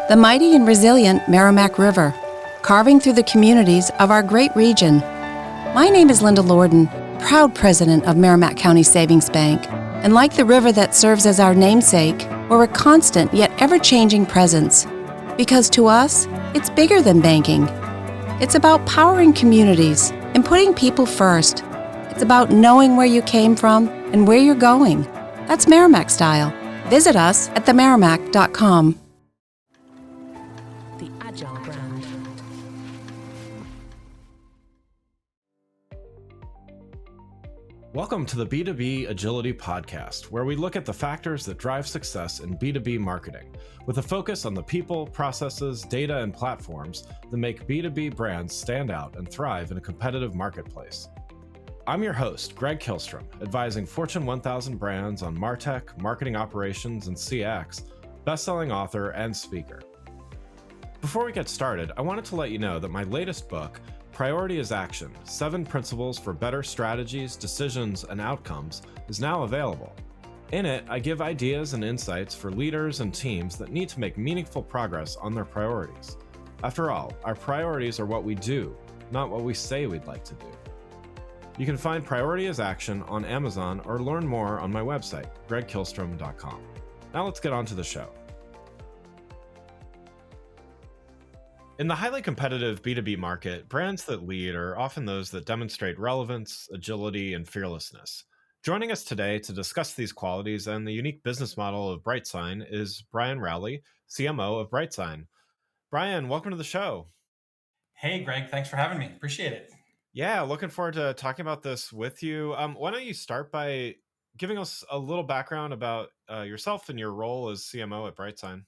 the mighty and resilient Merrimack River, carving through the communities of our great region. My name is Linda Lorden, proud president of Merrimack County Savings Bank, and like the river that serves as our namesake, we're a constant yet ever-changing presence. Because to us, it's bigger than banking. It's about powering communities and putting people first. It's about knowing where you came from and where you're going. That's Merrimack style. Visit us at themerrimack.com. The Agile brand. Welcome to the B2B Agility Podcast, where we look at the factors that drive success in B2B marketing, with a focus on the people, processes, data, and platforms that make B2B brands stand out and thrive in a competitive marketplace. I'm your host, Greg Kihlstrom, advising Fortune 1000 brands on MarTech, marketing operations, and CX, best-selling author and speaker. Before we get started, I wanted to let you know that my latest book, Priority is Action: 7 Principles for Better Strategies, Decisions, and Outcomes, is now available. In it, I give ideas and insights for leaders and teams that need to make meaningful progress on their priorities. After all, our priorities are what we do, not what we say we'd like to do. You can find Priority is Action on Amazon or learn more on my website, gregkihlstrom.com. Now let's get on to the show. In the highly competitive B2B market, brands that lead are often those that demonstrate relevance, agility, and fearlessness. Joining us today to discuss these qualities and the unique business model of BrightSign is Brian Rowley, CMO of BrightSign. Brian, welcome to the show. Hey, Greg, thanks for having me. Appreciate it. Yeah, looking forward to talking about this with you. Why don't you start by giving us a little background about yourself and your role as CMO at BrightSign?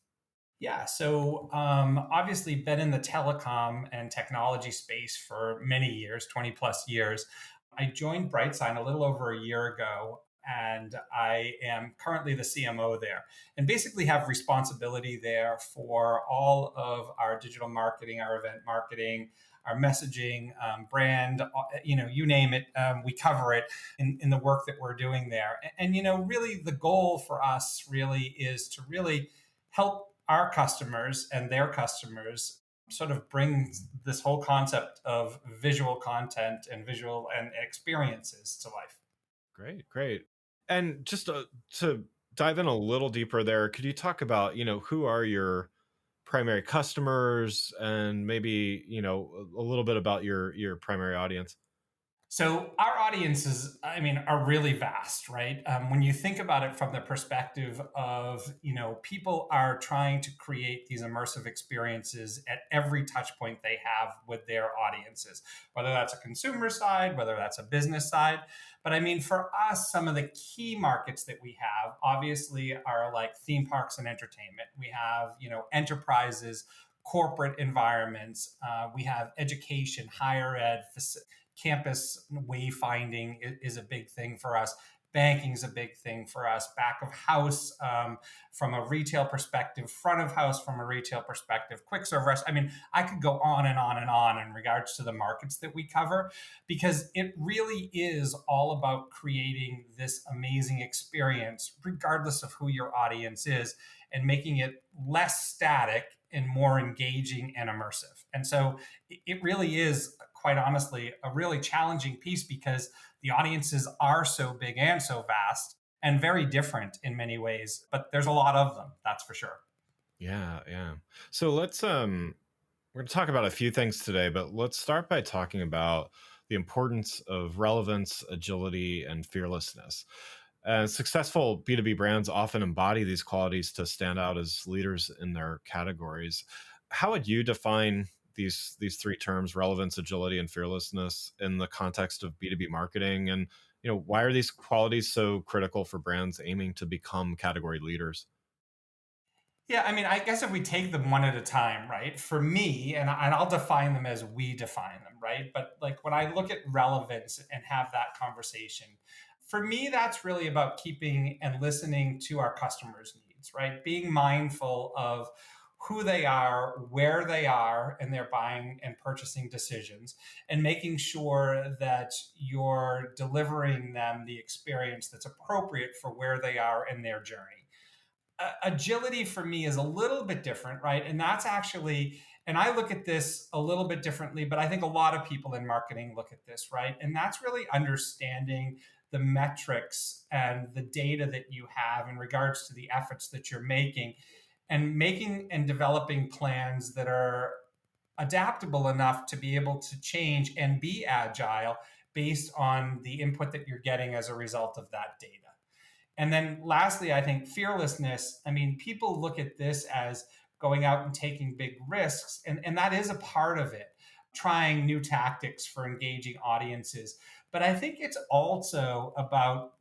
Yeah, so obviously been in the telecom and technology space for many years, 20 plus years. I joined BrightSign a little over a year ago, and I am currently the CMO there and basically have responsibility there for all of our digital marketing, our event marketing, our messaging, brand, you name it, we cover it in the work that we're doing there. And, really the goal for us really is to really help our customers and their customers sort of bring this whole concept of visual content and visual and experiences to life. Great. And just to dive in a little deeper there, could you talk about, who are your primary customers and maybe, a little bit about your primary audience? So our audiences, are really vast, right? When you think about it from the perspective of, people are trying to create these immersive experiences at every touch point they have with their audiences, whether that's a consumer side, whether that's a business side. But for us, some of the key markets that we have obviously are like theme parks and entertainment. We have, enterprises, corporate environments. We have education, higher ed, campus wayfinding is a big thing for us. Banking is a big thing for us. Back of house from a retail perspective, front of house from a retail perspective, quick serve restaurants. I could go on and on and on in regards to the markets that we cover, because it really is all about creating this amazing experience, regardless of who your audience is, and making it less static and more engaging and immersive. And so it really is, quite honestly, a really challenging piece, because the audiences are so big and so vast and very different in many ways, but there's a lot of them, that's for sure. Yeah. So let's we're going to talk about a few things today, but let's start by talking about the importance of relevance, agility, and fearlessness. Successful B2B brands often embody these qualities to stand out as leaders in their categories. How would you define these three terms, relevance, agility, and fearlessness, in the context of B2B marketing? And why are these qualities so critical for brands aiming to become category leaders? Yeah, I guess if we take them one at a time, right? For me, and I'll define them as we define them, right? But like when I look at relevance and have that conversation, for me, that's really about keeping and listening to our customers' needs, right? Being mindful of who they are, where they are in their buying and purchasing decisions, and making sure that you're delivering them the experience that's appropriate for where they are in their journey. agility for me is a little bit different, right? And that's actually, and I look at this a little bit differently, but I think a lot of people in marketing look at this, right? And that's really understanding the metrics and the data that you have in regards to the efforts that you're making and developing plans that are adaptable enough to be able to change and be agile based on the input that you're getting as a result of that data. And then lastly, I think fearlessness. I mean, people look at this as going out and taking big risks, and that is a part of it, trying new tactics for engaging audiences. But I think it's also about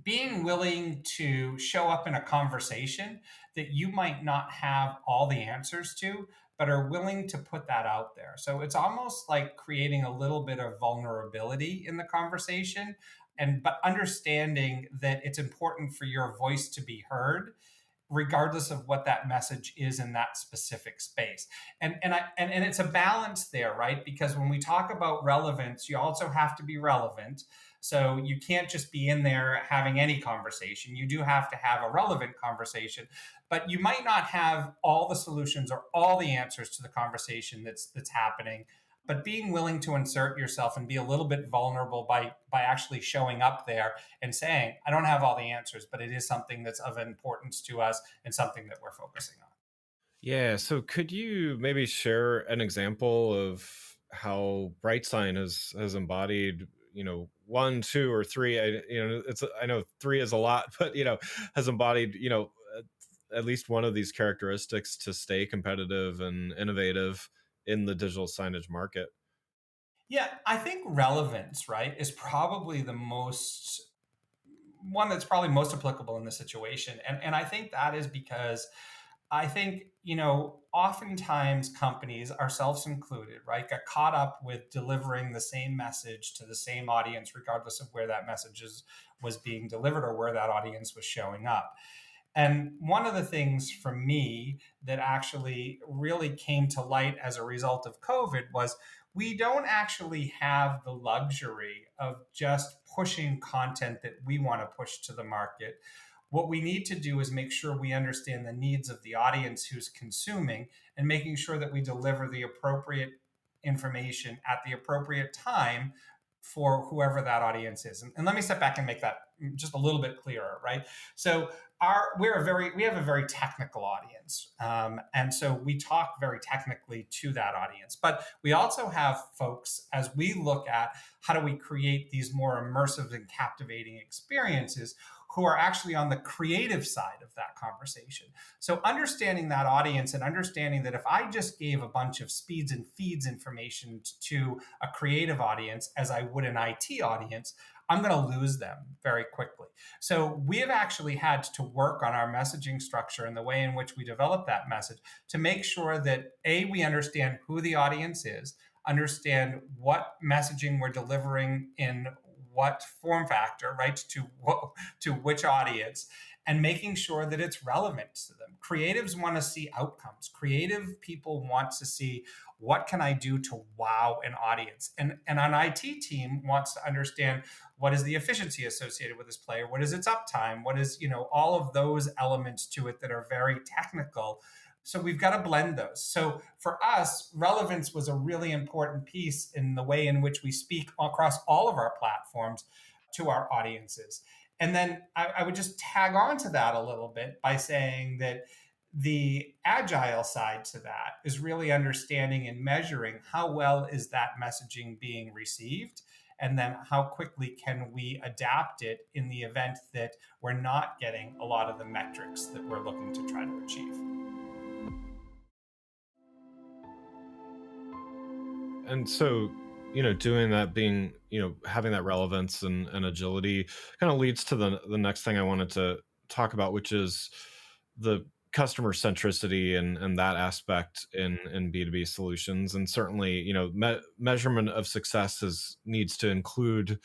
being willing to show up in a conversation that you might not have all the answers to, but are willing to put that out there. So it's almost like creating a little bit of vulnerability in the conversation, and but understanding that it's important for your voice to be heard regardless of what that message is in that specific space. And it's a balance there, right? Because when we talk about relevance, you also have to be relevant. So you can't just be in there having any conversation. You do have to have a relevant conversation, but you might not have all the solutions or all the answers to the conversation that's happening. But being willing to insert yourself and be a little bit vulnerable by actually showing up there and saying, I don't have all the answers, but it is something that's of importance to us and something that we're focusing on. Yeah. So could you maybe share an example of how BrightSign has embodied, one, two, or three? I know three is a lot, but has embodied, at least one of these characteristics to stay competitive and innovative in the digital signage market. Yeah, I think relevance, right, is probably the most one that's probably most applicable in this situation. And I think that is because I think, oftentimes companies, ourselves included, right, got caught up with delivering the same message to the same audience, regardless of where that was being delivered or where that audience was showing up. And one of the things for me that actually really came to light as a result of COVID was we don't actually have the luxury of just pushing content that we want to push to the market. What we need to do is make sure we understand the needs of the audience who's consuming and making sure that we deliver the appropriate information at the appropriate time for whoever that audience is. And let me step back and make that just a little bit clearer, right? So we have a very technical audience, and so we talk very technically to that audience. But we also have folks, as we look at how do we create these more immersive and captivating experiences, who are actually on the creative side of that conversation. So understanding that audience and understanding that if I just gave a bunch of speeds and feeds information to a creative audience as I would an IT audience, I'm going to lose them very quickly. So we have actually had to work on our messaging structure and the way in which we develop that message to make sure that we understand who the audience is, understand what messaging we're delivering in what form factor, right, to which audience, and making sure that it's relevant to them. Creatives want to see outcomes. Creative people want to see, what can I do to wow an audience? And an IT team wants to understand, what is the efficiency associated with this player? What is its uptime? What is, all of those elements to it that are very technical. So we've got to blend those. So for us, relevance was a really important piece in the way in which we speak across all of our platforms to our audiences. And then I would just tag on to that a little bit by saying that the agile side to that is really understanding and measuring how well is that messaging being received, and then how quickly can we adapt it in the event that we're not getting a lot of the metrics that we're looking to try to achieve. And so, doing that, being, having that relevance and agility kind of leads to the next thing I wanted to talk about, which is the customer centricity and that aspect in B2B solutions. And certainly, measurement of success needs to include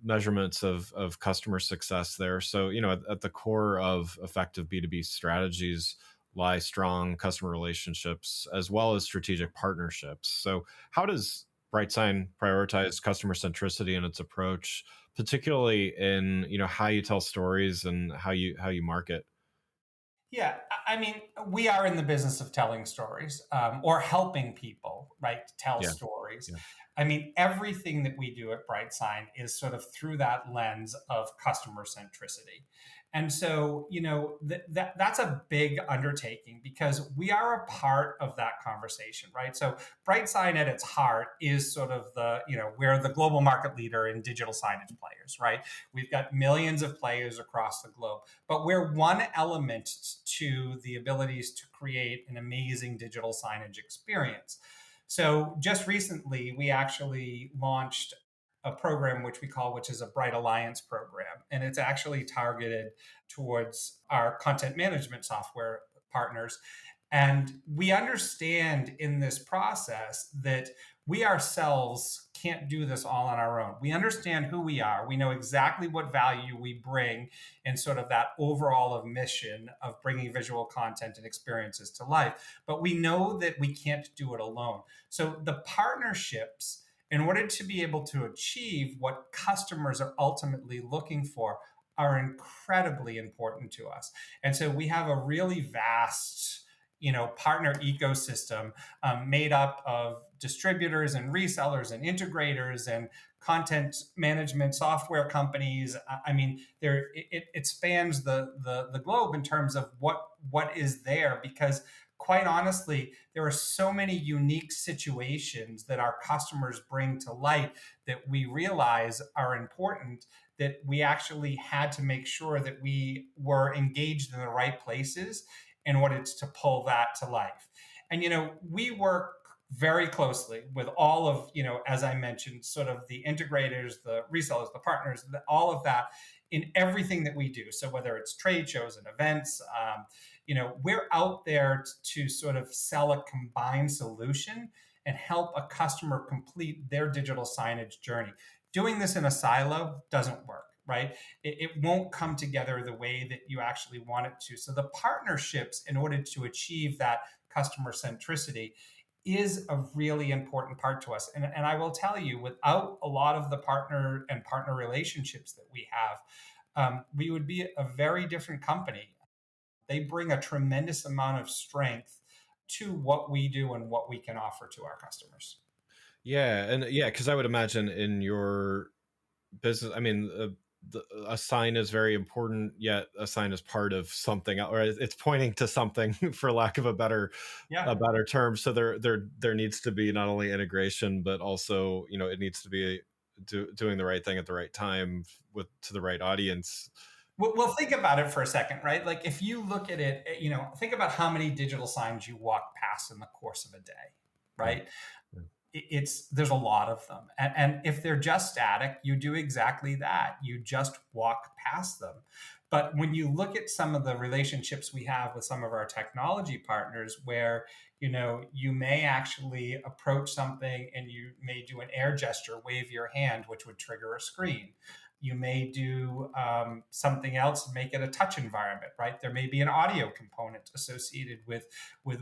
measurements of customer success there. So, at the core of effective B2B strategies lie strong customer relationships as well as strategic partnerships. So how does BrightSign prioritize customer centricity in its approach, particularly in how you tell stories and how you market? Yeah, I mean, we are in the business of telling stories, or helping people, right, to tell Yeah. stories. Yeah. I mean, everything that we do at BrightSign is sort of through that lens of customer centricity. And so, that's a big undertaking because we are a part of that conversation, right? So, BrightSign at its heart is sort of we're the global market leader in digital signage players, right? We've got millions of players across the globe, but we're one element to the abilities to create an amazing digital signage experience. So just recently, we actually launched a program which is a Bright Alliance program, and it's actually targeted towards our content management software partners. And we understand in this process that we ourselves can't do this all on our own. We understand who we are. We know exactly what value we bring in sort of that overall of mission of bringing visual content and experiences to life. But we know that we can't do it alone. So the partnerships, in order to be able to achieve what customers are ultimately looking for, are incredibly important to us. And so we have a really vast partner ecosystem made up of distributors and resellers and integrators and content management software companies. I mean, it spans the globe in terms of what is there, because quite honestly, there are so many unique situations that our customers bring to light that we realize are important, that we actually had to make sure that we were engaged in the right places in order to pull that to life. And, we work very closely with all of, as I mentioned, sort of the integrators, the resellers, the partners, all of that in everything that we do. So whether it's trade shows and events, we're out there to sort of sell a combined solution and help a customer complete their digital signage journey. Doing this in a silo doesn't work, right? It won't come together the way that you actually want it to. So the partnerships, in order to achieve that customer centricity, is a really important part to us. And I will tell you, without a lot of the partner relationships that we have, we would be a very different company. They bring a tremendous amount of strength to what we do and what we can offer to our customers. Yeah, and yeah, because I would imagine in your business, I mean, a sign is very important, yet a sign is part of something, or it's pointing to something, for lack of Yeah. a better term. So there needs to be not only integration, but also, it needs to be doing the right thing at the right time to the right audience. Well, think about it for a second, right? Like if you look at it, think about how many digital signs you walk past in the course of a day, Yeah. right? Yeah. There's a lot of them. And if they're just static, you do exactly that. You just walk past them. But when you look at some of the relationships we have with some of our technology partners, where you may actually approach something and you may do an air gesture, wave your hand, which would trigger a screen. You may do something else, make it a touch environment, right? There may be an audio component associated with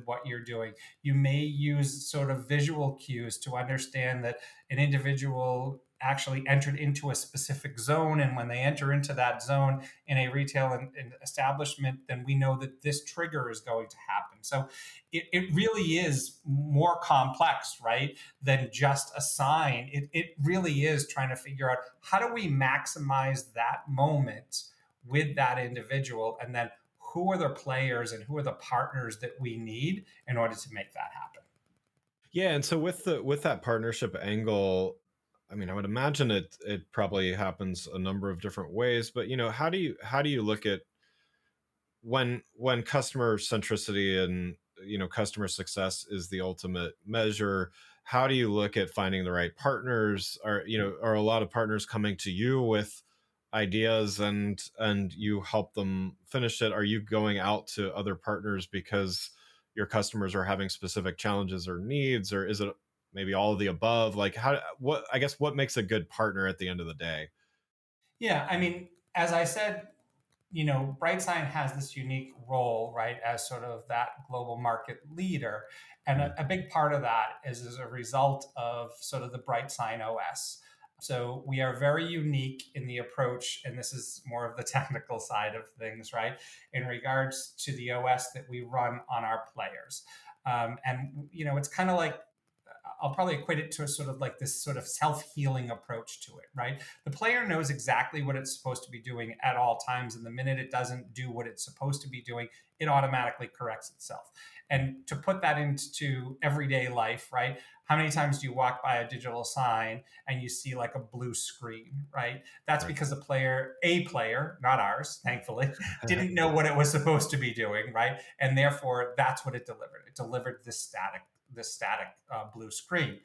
what you're doing. You may use sort of visual cues to understand that an individual actually entered into a specific zone, and when they enter into that zone in a retail and establishment, then we know that this trigger is going to happen. So it really is more complex, right, than just a sign. It really is trying to figure out, how do we maximize that moment with that individual, and then who are the players and who are the partners that we need in order to make that happen. Yeah, and so with that partnership angle, I mean, I would imagine it probably happens a number of different ways, but how do you look at when customer centricity and customer success is the ultimate measure? How do you look at finding the right partners? Are a lot of partners coming to you with ideas and you help them finish it? Are you going out to other partners because your customers are having specific challenges or needs, or is it maybe all of the above? Like, what makes a good partner at the end of the day? Yeah, I mean, as I said, BrightSign has this unique role, right, as sort of that global market leader. And a big part of that is as a result of sort of the BrightSign OS. So we are very unique in the approach, and this is more of the technical side of things, right? In regards to the OS that we run on our players. And, it's kind of like, I'll probably equate it to a sort of like this sort of self-healing approach to it, right? The player knows exactly what it's supposed to be doing at all times. And the minute it doesn't do what it's supposed to be doing, it automatically corrects itself. And to put that into everyday life, right? How many times do you walk by a digital sign and you see like a blue screen, right? That's because a player, not ours, thankfully, didn't know what it was supposed to be doing, right? And therefore, that's what it delivered. It delivered this static blue screen.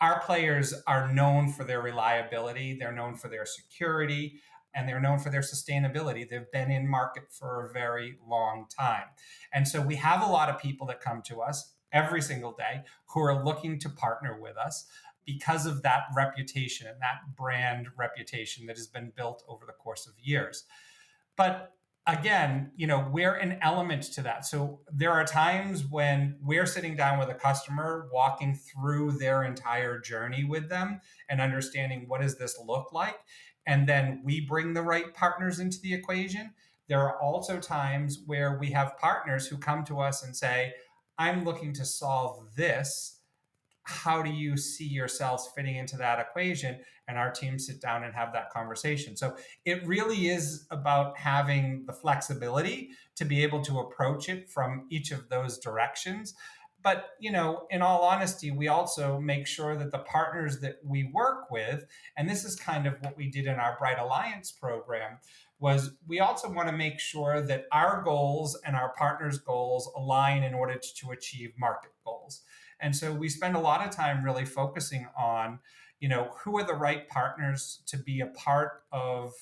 Our players are known for their reliability, they're known for their security, and they're known for their sustainability. They've been in market for a very long time. And so we have a lot of people that come to us every single day who are looking to partner with us because of that reputation and that brand reputation that has been built over the course of years. But again, we're an element to that. So there are times when we're sitting down with a customer, walking through their entire journey with them and understanding what does this look like. And then we bring the right partners into the equation. There are also times where we have partners who come to us and say, I'm looking to solve this. How do you see yourselves fitting into that equation? And our team sit down and have that conversation. So it really is about having the flexibility to be able to approach it from each of those directions. But, in all honesty, we also make sure that the partners that we work with, and this is kind of what we did in our Bright Alliance program, was we also want to make sure that our goals and our partners' goals align in order to achieve market goals. And so we spend a lot of time really focusing on, who are the right partners to be a part of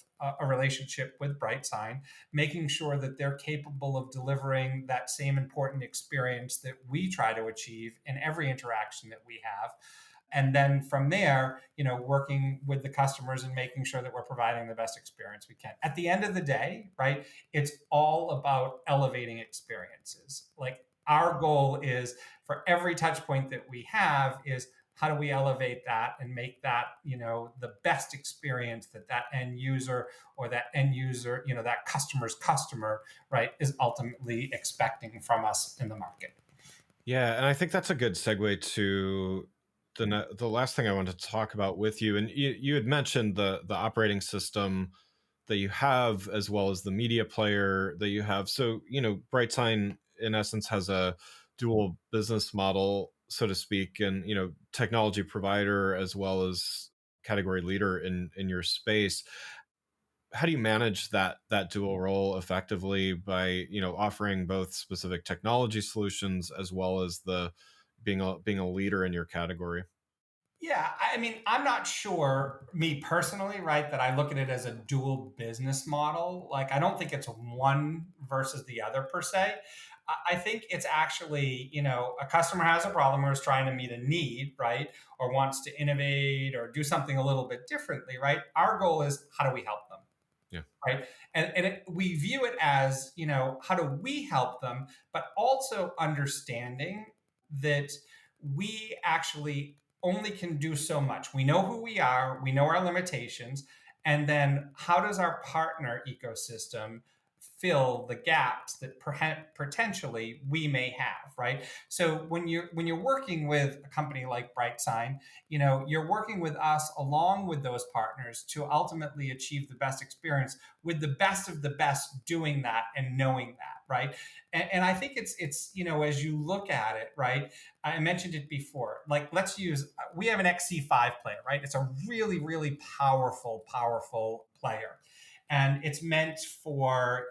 a relationship with BrightSign, making sure that they're capable of delivering that same important experience that we try to achieve in every interaction that we have. And then from there, working with the customers and making sure that we're providing the best experience we can. At the end of the day, right, it's all about elevating experiences. Like our goal is for every touch point that we have is how do we elevate that and make that, the best experience that end user or that end user, that customer's customer, right, is ultimately expecting from us in the market. Yeah, and I think that's a good segue to the last thing I wanted to talk about with you. And you had mentioned the operating system that you have, as well as the media player that you have. So, BrightSign in essence has a dual business model, so to speak, and, technology provider as well as category leader in your space. How do you manage that dual role effectively by, offering both specific technology solutions as well as being a leader in your category? Yeah, I mean, I'm not sure, me personally, right, that I look at it as a dual business model. Like, I don't think it's one versus the other per se. I think it's actually, a customer has a problem or is trying to meet a need, right, or wants to innovate or do something a little bit differently, right? Our goal is how do we help them? Yeah. Right. And we view it as, how do we help them, but also understanding that we actually only can do so much. We know who we are, we know our limitations, and then how does our partner ecosystem fill the gaps that potentially we may have, right? So when you're working with a company like BrightSign, you're working with us along with those partners to ultimately achieve the best experience with the best of the best doing that and knowing that, right? And I think it's as you look at it, right? I mentioned it before. Like, we have an XC5 player, right? It's a really, really powerful player. And it's meant for,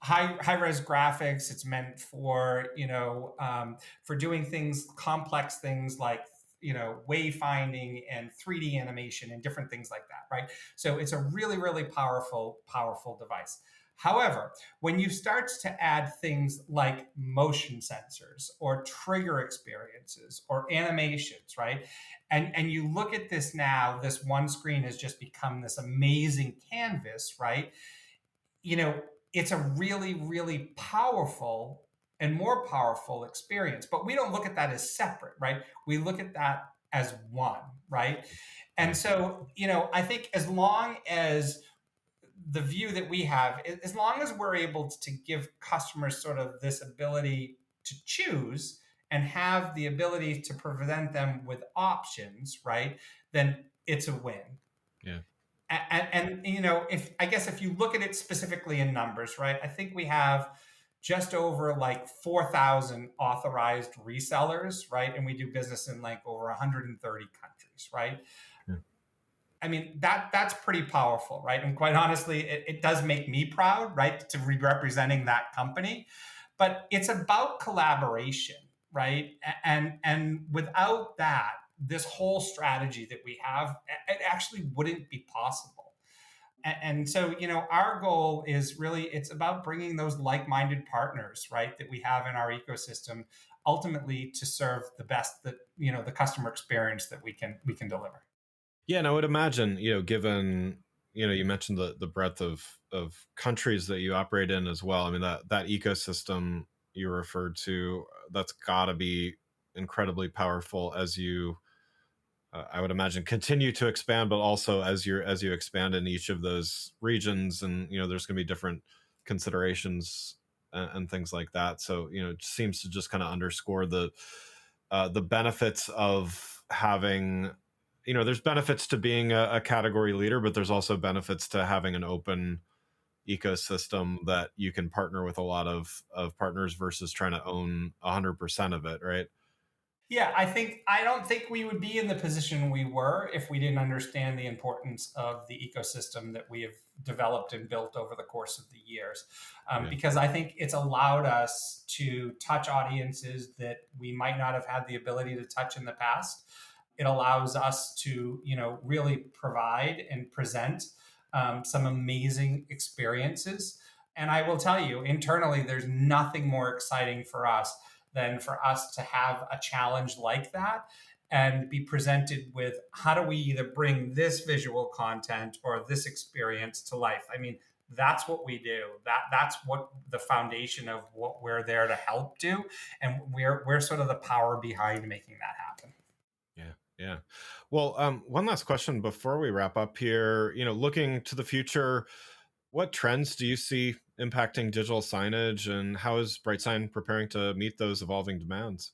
high res graphics. It's meant for, for doing complex things like, wayfinding and 3D animation and different things like that, right? So it's a really, really powerful device. However, when you start to add things like motion sensors or trigger experiences or animations, right? And you look at this now, this one screen has just become this amazing canvas, right? It's a really, really powerful and more powerful experience. But we don't look at that as separate, right? We look at that as one, right? And so, I think as long as the view that we have, as long as we're able to give customers sort of this ability to choose and have the ability to present them with options, right, then it's a win. Yeah. And if you look at it specifically in numbers, right, I think we have just over like 4,000 authorized resellers, right? And we do business in like over 130 countries, right? Yeah. I mean, that's pretty powerful, right? And quite honestly, it does make me proud, right, to be representing that company. But it's about collaboration, right? And without that, this whole strategy that we have, it actually wouldn't be possible. And so, our goal is really, it's about bringing those like-minded partners, right, that we have in our ecosystem, ultimately to serve the best that, the customer experience that we can deliver. Yeah, and I would imagine, given, you mentioned the breadth of countries that you operate in as well. I mean, that ecosystem you referred to, that's got to be incredibly powerful as you, I would imagine, continue to expand, but also as you expand in each of those regions, and there's going to be different considerations and things like that. So it seems to just kind of underscore the benefits of having. There's benefits to being a category leader, but there's also benefits to having an open ecosystem that you can partner with a lot of partners versus trying to own 100% of it, right? Yeah, I don't think we would be in the position we were if we didn't understand the importance of the ecosystem that we have developed and built over the course of the years. Because I think it's allowed us to touch audiences that we might not have had the ability to touch in the past. It allows us to, really provide and present some amazing experiences. And I will tell you, internally, there's nothing more exciting for us than for us to have a challenge like that and be presented with, how do we either bring this visual content or this experience to life? I mean, that's what we do. That's what the foundation of what we're there to help do. And we're sort of the power behind making that happen. Yeah. Well, one last question before we wrap up here. Looking to the future, what trends do you see impacting digital signage, and how is BrightSign preparing to meet those evolving demands?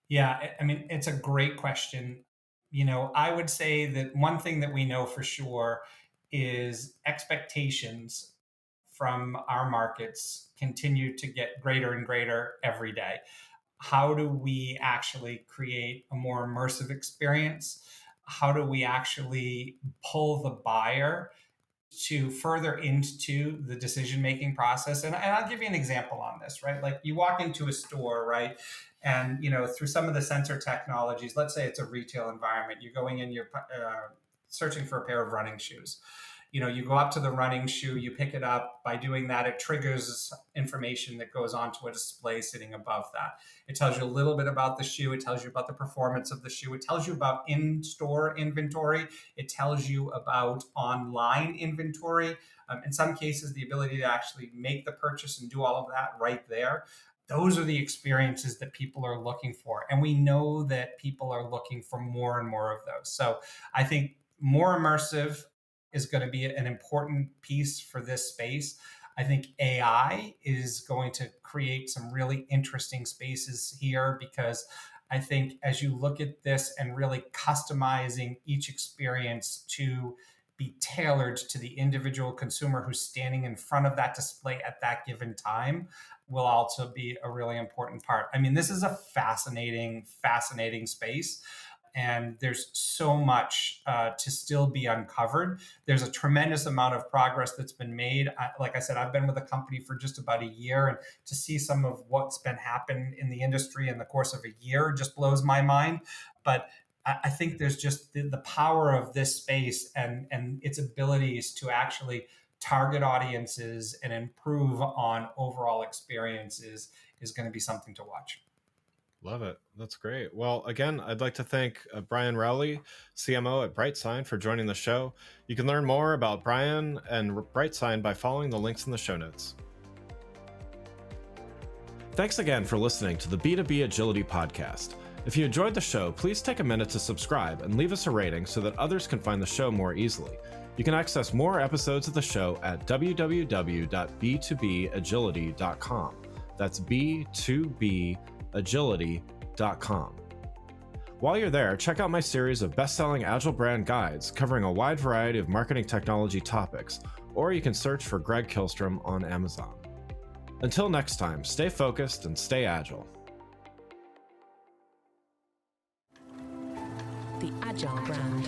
Yeah, I mean, it's a great question. I would say that one thing that we know for sure is expectations from our markets continue to get greater and greater every day. How do we actually create a more immersive experience? How do we actually pull the buyer to further into the decision-making process? And I'll give you an example on this, right? Like, you walk into a store, right? And, through some of the sensor technologies, let's say it's a retail environment, you're going in, you're searching for a pair of running shoes. You go up to the running shoe, you pick it up. By doing that, it triggers information that goes onto a display sitting above that. It tells you a little bit about the shoe. It tells you about the performance of the shoe. It tells you about in-store inventory. It tells you about online inventory. In some cases, the ability to actually make the purchase and do all of that right there. Those are the experiences that people are looking for. And we know that people are looking for more and more of those. So I think more immersive is going to be an important piece for this space. I think AI is going to create some really interesting spaces here, because I think as you look at this and really customizing each experience to be tailored to the individual consumer who's standing in front of that display at that given time, will also be a really important part. I mean, this is a fascinating space. And there's so much to still be uncovered. There's a tremendous amount of progress that's been made. Like I said, I've been with the company for just about a year, and to see some of what's been happening in the industry in the course of a year just blows my mind. But I think there's just the power of this space and its abilities to actually target audiences and improve on overall experiences is going to be something to watch. Love it. That's great. Well, again, I'd like to thank Brian Rowley, CMO at BrightSign, for joining the show. You can learn more about Brian and BrightSign by following the links in the show notes. Thanks again for listening to the B2B Agility Podcast. If you enjoyed the show, please take a minute to subscribe and leave us a rating so that others can find the show more easily. You can access more episodes of the show at www.b2bagility.com. That's b2bagility.com. While you're there, check out my series of best-selling Agile brand guides covering a wide variety of marketing technology topics, or you can search for Greg Kihlstrom on Amazon. Until next time, stay focused and stay agile. The Agile brand.